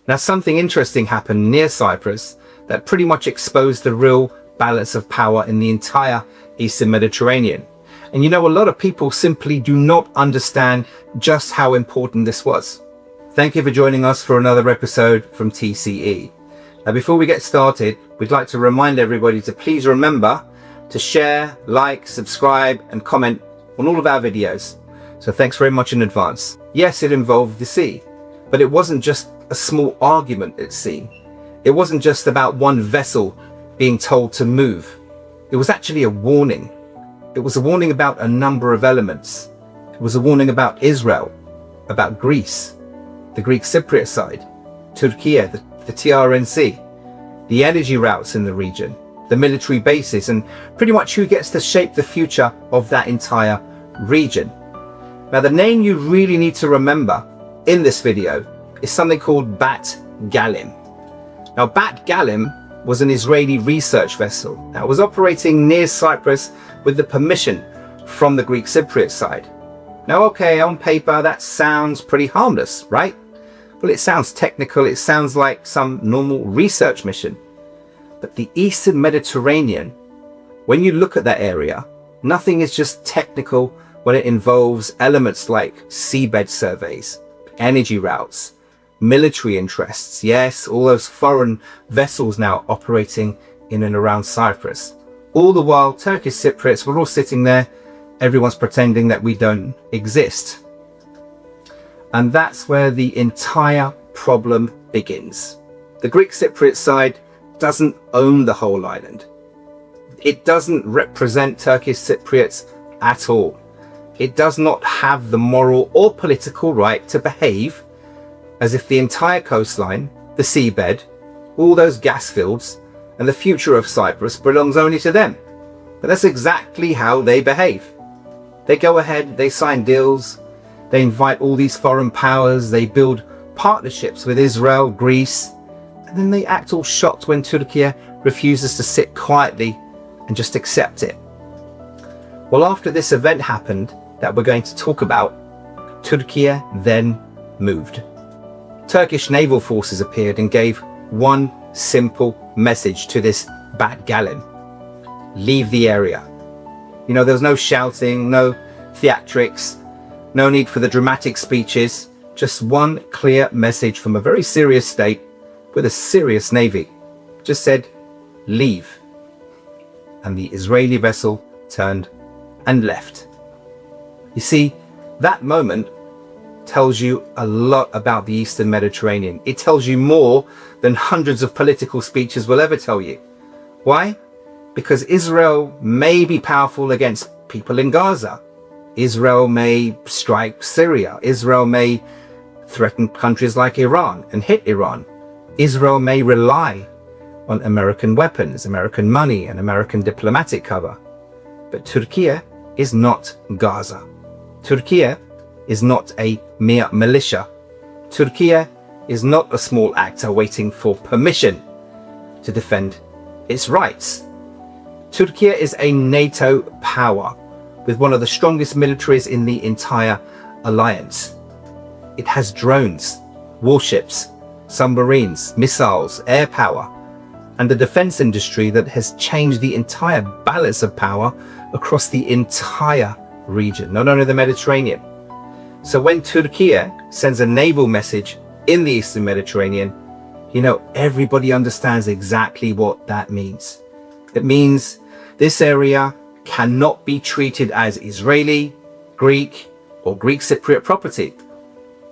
Now, something interesting happened near Cyprus that pretty much exposed the real balance of power in the entire Eastern Mediterranean. And you know, a lot of people simply do not understand just how important this was. Thank you for joining us for another episode from TCE. Now, before we get started, we'd like to remind everybody to please remember to share, like, subscribe, and comment on all of our videos. So thanks very much in advance. Yes, it involved the sea, but it wasn't just a small argument at sea. It wasn't just about one vessel being told to move. It was actually a warning. It was a warning about a number of elements. It was a warning about Israel, about Greece, the Greek Cypriot side, Türkiye, the TRNC, the energy routes in the region, the military bases, and pretty much who gets to shape the future of that entire region. Now, the name you really need to remember in this video is something called Bat Galim. Now, Bat Galim was an Israeli research vessel that was operating near Cyprus with the permission from the Greek Cypriot side. Now, okay, on paper, that sounds pretty harmless, right? Well, it sounds technical. It sounds like some normal research mission. But the Eastern Mediterranean, when you look at that area, nothing is just technical when it involves elements like seabed surveys, energy routes, military interests. Yes, all those foreign vessels now operating in and around Cyprus. All the while, Turkish Cypriots were all sitting there. Everyone's pretending that we don't exist. And that's where the entire problem begins. The Greek Cypriot side doesn't own the whole island. It doesn't represent Turkish Cypriots at all. It does not have the moral or political right to behave as if the entire coastline, the seabed, all those gas fields, and the future of Cyprus belongs only to them. But that's exactly how they behave. They go ahead, they sign deals, they invite all these foreign powers, they build partnerships with Israel, Greece, and then they act all shocked when Türkiye refuses to sit quietly and just accept it. Well, after this event happened that we're going to talk about, Türkiye then moved. Turkish naval forces appeared and gave one simple message to this Bat Galim: leave the area. You know, there was no shouting, no theatrics, no need for the dramatic speeches, just one clear message from a very serious state with a serious navy. Just said, leave. And the Israeli vessel turned and left. You see, that moment tells you a lot about the Eastern Mediterranean. It tells you more than hundreds of political speeches will ever tell you. Why? Because Israel may be powerful against people in Gaza. Israel may strike Syria. Israel may threaten countries like Iran and hit Iran. Israel may rely on American weapons, American money, and American diplomatic cover. But Türkiye is not Gaza. Türkiye is not a mere militia. Türkiye is not a small actor waiting for permission to defend its rights. Türkiye is a NATO power with one of the strongest militaries in the entire alliance. It has drones, warships, submarines, missiles, air power, and a defense industry that has changed the entire balance of power across the entire region, not only the Mediterranean. So when Türkiye sends a naval message in the Eastern Mediterranean, you know, everybody understands exactly what that means. It means this area cannot be treated as Israeli, Greek, or Greek Cypriot property.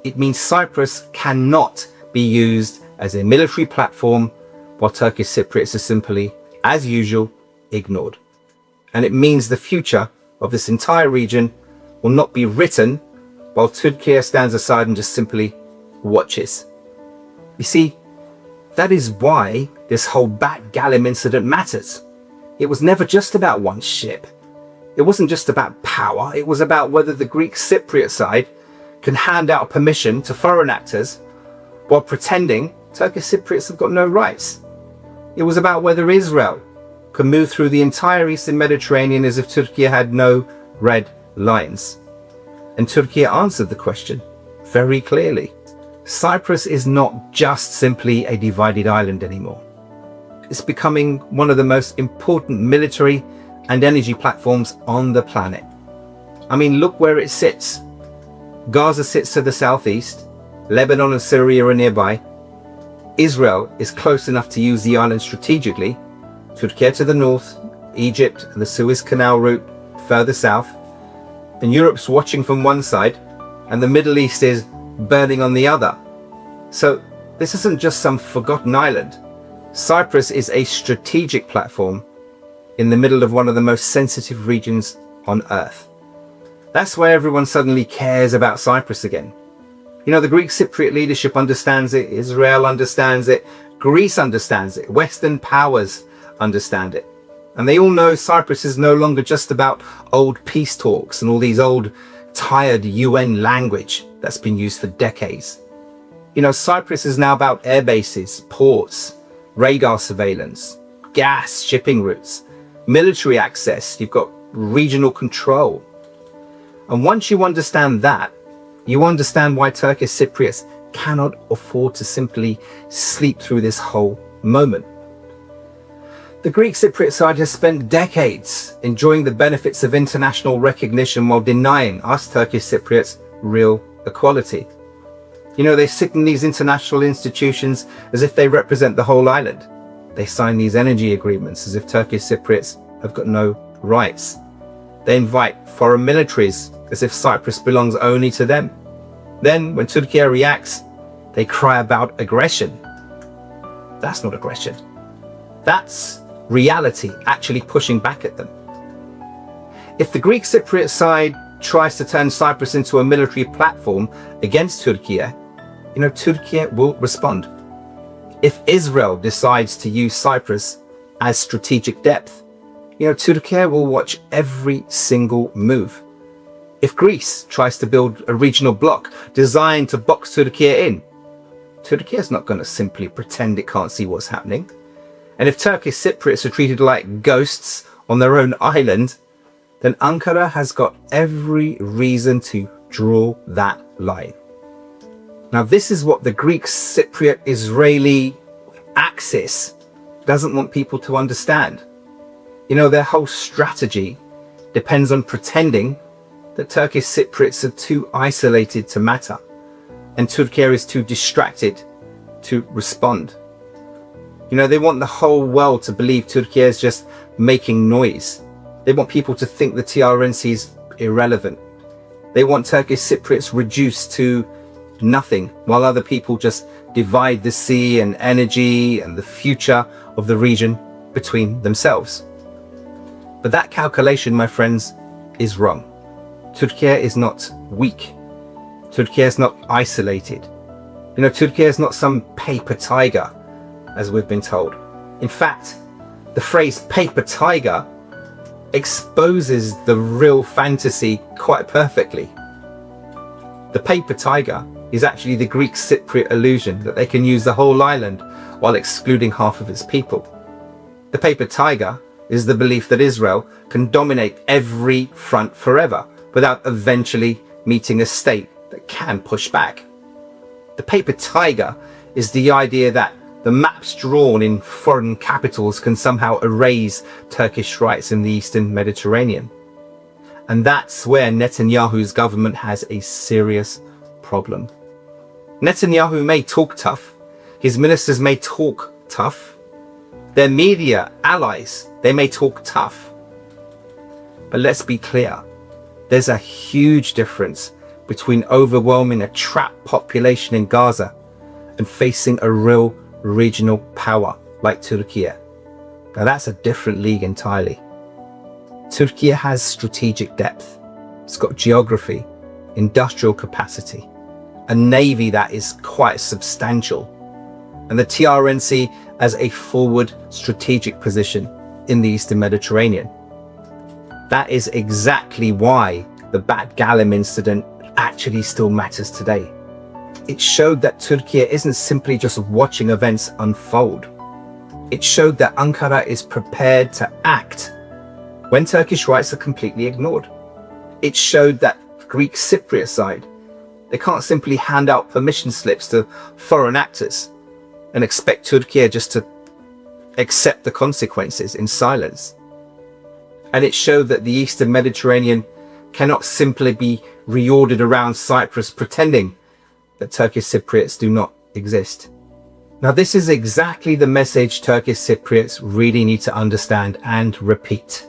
It means Cyprus cannot be used as a military platform while Turkish Cypriots are simply, as usual, ignored. And it means the future of this entire region will not be written while Türkiye stands aside and just simply watches. You see, that is why this whole Bat Galim incident matters. It was never just about one ship. It wasn't just about power. It was about whether the Greek Cypriot side can hand out permission to foreign actors while pretending Turkish Cypriots have got no rights. It was about whether Israel can move through the entire Eastern Mediterranean as if Türkiye had no red lines. And Türkiye answered the question very clearly. Cyprus is not just simply a divided island anymore. It's becoming one of the most important military and energy platforms on the planet. I mean, look where it sits. Gaza sits to the southeast, Lebanon and Syria are nearby. Israel is close enough to use the island strategically, Türkiye to the north, Egypt and the Suez Canal route further south, and Europe's watching from one side, and the Middle East is burning on the other. So this isn't just some forgotten island. Cyprus is a strategic platform in the middle of one of the most sensitive regions on Earth. That's why everyone suddenly cares about Cyprus again. You know, the Greek Cypriot leadership understands it, Israel understands it, Greece understands it, Western powers understand it. And they all know Cyprus is no longer just about old peace talks and all these old tired UN language that's been used for decades. You know, Cyprus is now about air bases, ports, radar surveillance, gas shipping routes, military access, you've got regional control. And once you understand that, you understand why Turkish Cypriots cannot afford to simply sleep through this whole moment. The Greek Cypriot side has spent decades enjoying the benefits of international recognition while denying us Turkish Cypriots real equality. You know, they sit in these international institutions as if they represent the whole island. They sign these energy agreements as if Turkish Cypriots have got no rights. They invite foreign militaries as if Cyprus belongs only to them. Then, when Türkiye reacts, they cry about aggression. That's not aggression. That's reality actually pushing back at them. If the Greek Cypriot side tries to turn Cyprus into a military platform against Türkiye, you know, Türkiye will respond. If Israel decides to use Cyprus as strategic depth, you know, Türkiye will watch every single move. If Greece tries to build a regional bloc designed to box Türkiye in, Türkiye is not going to simply pretend it can't see what's happening. And if Turkish Cypriots are treated like ghosts on their own island, then Ankara has got every reason to draw that line. Now, this is what the Greek Cypriot-Israeli axis doesn't want people to understand. You know, their whole strategy depends on pretending that Turkish Cypriots are too isolated to matter and Türkiye is too distracted to respond. You know, they want the whole world to believe Türkiye is just making noise. They want people to think the TRNC is irrelevant. They want Turkish Cypriots reduced to nothing, while other people just divide the sea and energy and the future of the region between themselves. But that calculation, my friends, is wrong. Türkiye is not weak. Türkiye is not isolated. You know, Türkiye is not some paper tiger, as we've been told. In fact, the phrase paper tiger exposes the real fantasy quite perfectly. The paper tiger is actually the Greek Cypriot illusion that they can use the whole island while excluding half of its people. The paper tiger is the belief that Israel can dominate every front forever without eventually meeting a state that can push back. The paper tiger is the idea that the maps drawn in foreign capitals can somehow erase Turkish rights in the Eastern Mediterranean. And that's where Netanyahu's government has a serious problem. Netanyahu may talk tough, his ministers may talk tough, their media allies, they may talk tough. But let's be clear, there's a huge difference between overwhelming a trapped population in Gaza and facing a real regional power like Türkiye. Now that's a different league entirely. Türkiye has strategic depth. It's got geography, industrial capacity, a navy that is quite substantial, and the TRNC as a forward strategic position in the Eastern Mediterranean. That is exactly why the Bat Galim incident actually still matters today. It showed that Türkiye isn't simply just watching events unfold. It showed that Ankara is prepared to act when Turkish rights are completely ignored. It showed that Greek Cypriot side They can't simply hand out permission slips to foreign actors and expect Türkiye just to accept the consequences in silence. And it showed that the Eastern Mediterranean cannot simply be reordered around Cyprus pretending that Turkish Cypriots do not exist. Now, this is exactly the message Turkish Cypriots really need to understand and repeat.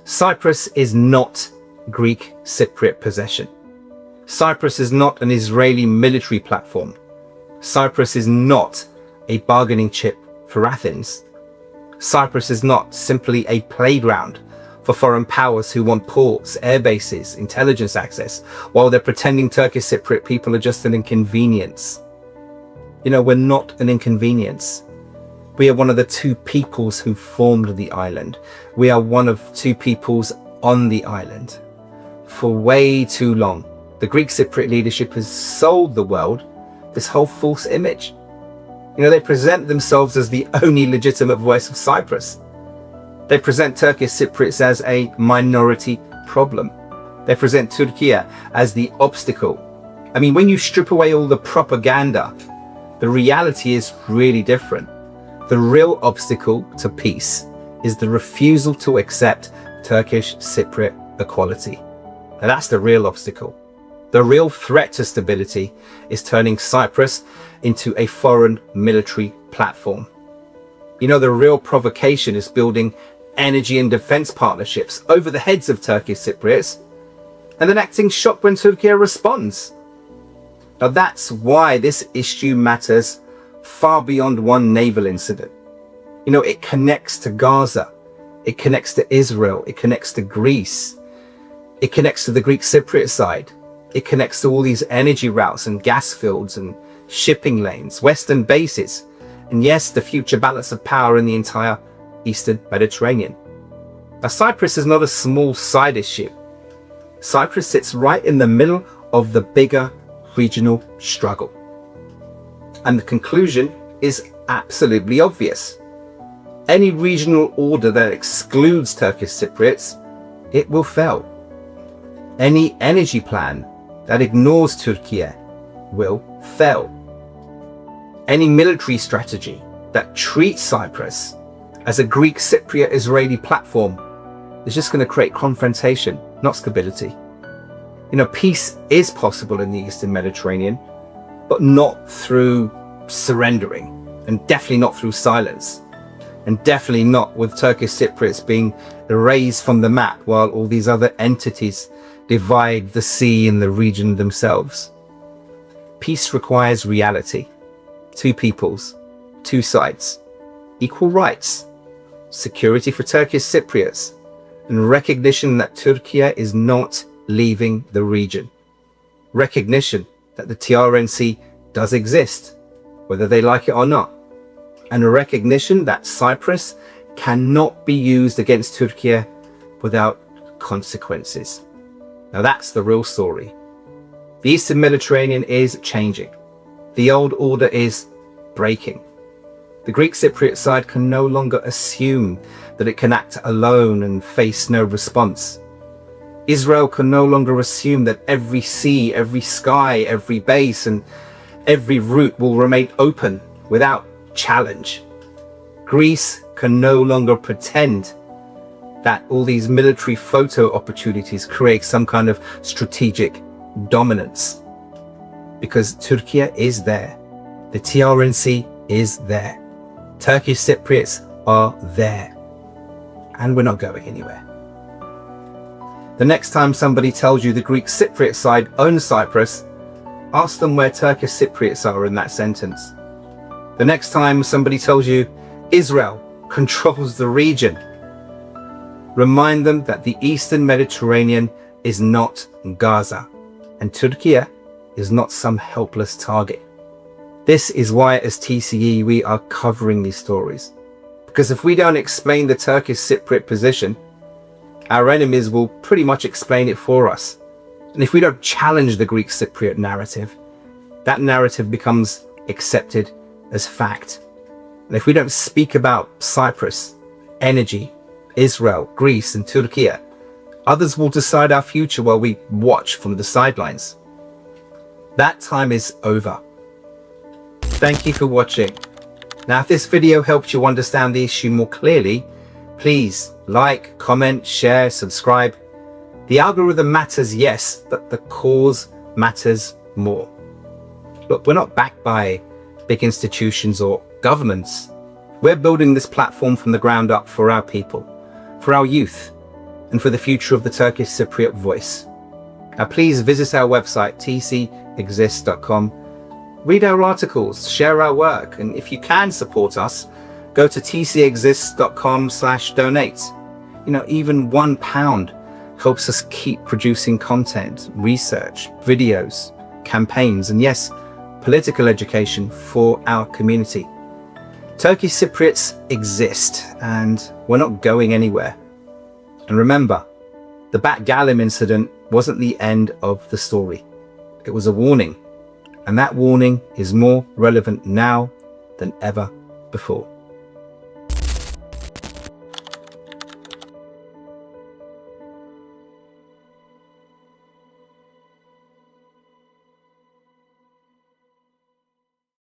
Cyprus is not Greek Cypriot possession. Cyprus is not an Israeli military platform. Cyprus is not a bargaining chip for Athens. Cyprus is not simply a playground for foreign powers who want ports, air bases, intelligence access, while they're pretending Turkish Cypriot people are just an inconvenience. You know, we're not an inconvenience. We are one of the two peoples who formed the island. We are one of two peoples on the island. For way too long, the Greek Cypriot leadership has sold the world this whole false image. You know, they present themselves as the only legitimate voice of Cyprus. They present Turkish Cypriots as a minority problem. They present Türkiye as the obstacle. I mean, when you strip away all the propaganda, the reality is really different. The real obstacle to peace is the refusal to accept Turkish Cypriot equality. And that's the real obstacle. The real threat to stability is turning Cyprus into a foreign military platform. You know, the real provocation is building energy and defense partnerships over the heads of Turkish Cypriots and then acting shocked when Türkiye responds. Now, that's why this issue matters far beyond one naval incident. You know, it connects to Gaza, it connects to Israel, it connects to Greece, it connects to the Greek Cypriot side, it connects to all these energy routes and gas fields and shipping lanes, Western bases, and yes, the future balance of power in the entire Eastern Mediterranean. Now, Cyprus is not a small side issue. Cyprus sits right in the middle of the bigger regional struggle. And the conclusion is absolutely obvious. Any regional order that excludes Turkish Cypriots, it will fail. Any energy plan that ignores Türkiye will fail. Any military strategy that treats Cyprus as a Greek Cypriot Israeli platform is just going to create confrontation, not stability. You know, peace is possible in the Eastern Mediterranean, but not through surrendering, and definitely not through silence, and definitely not with Turkish Cypriots being erased from the map while all these other entities divide the sea and the region themselves. Peace requires reality. Two peoples, two sides, equal rights, security for Turkish Cypriots, and recognition that Türkiye is not leaving the region. Recognition that the TRNC does exist, whether they like it or not. And a recognition that Cyprus cannot be used against Türkiye without consequences. Now, that's the real story. The Eastern Mediterranean is changing. The old order is breaking. The Greek Cypriot side can no longer assume that it can act alone and face no response. Israel can no longer assume that every sea, every sky, every base, and every route will remain open without challenge. Greece can no longer pretend that all these military photo opportunities create some kind of strategic dominance, because Türkiye is there. The TRNC is there. Turkish Cypriots are there. And we're not going anywhere. The next time somebody tells you the Greek Cypriot side owns Cyprus, ask them where Turkish Cypriots are in that sentence. The next time somebody tells you Israel controls the region, remind them that the Eastern Mediterranean is not Gaza, and Türkiye is not some helpless target. This is why as TCE we are covering these stories. Because if we don't explain the Turkish Cypriot position, our enemies will pretty much explain it for us. And if we don't challenge the Greek Cypriot narrative, that narrative becomes accepted as fact. And if we don't speak about Cyprus, energy, Israel, Greece, and Türkiye, others will decide our future while we watch from the sidelines. That time is over. Thank you for watching. Now, if this video helped you understand the issue more clearly, please like, comment, share, subscribe. The algorithm matters, yes, but the cause matters more. Look, we're not backed by big institutions or governments. We're building this platform from the ground up for our people, for our youth, and for the future of the Turkish Cypriot voice. Now, please visit our website, TCExist.com. Read our articles, share our work, and if you can support us, go to TCExist.com/donate. Even £1 helps us keep producing content, research, videos, campaigns, and yes, political education for our community. Turkish Cypriots exist, and we're not going anywhere. And remember, the Bat Galim incident wasn't the end of the story. It was a warning, and that warning is more relevant now than ever before.